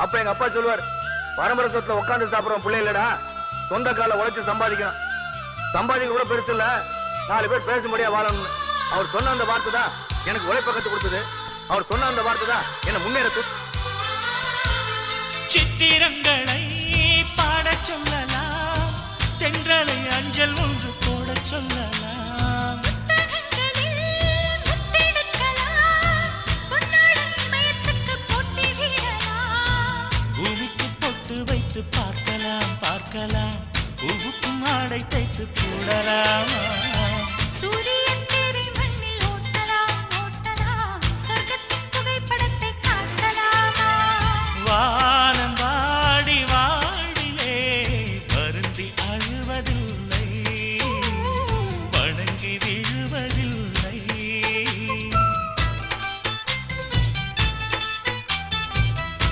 அப்ப எங்க அப்பா சொல்லுவார், பரம்பரை சொத்துல உட்காந்து சாப்பிடுற பிள்ளை இல்லடா, சொந்த கால உழைச்சு சம்பாதிக்கணும். சம்பாதிக்க கூட பெருசு இல்ல, 4 பேர் பேசும்படியா வாழணும்னு. அவர் சொன்ன அந்த வார்த்தை தான் எனக்கு உழைப்ப கத்து கொடுத்தது. அவர் சொன்ன அந்த வார்த்தை தான் என்ன முன்னேற. சித்திரங்களை பாட சொல்லலாம், தென்றலை அஞ்சல் ஒன்று போட சொல்லலாம். பூமிக்கு பொட்டு வைத்து பார்க்கலாம் பார்க்கலாம், பூவுக்கும் ஆடை தைத்து போடலாம். சூரிய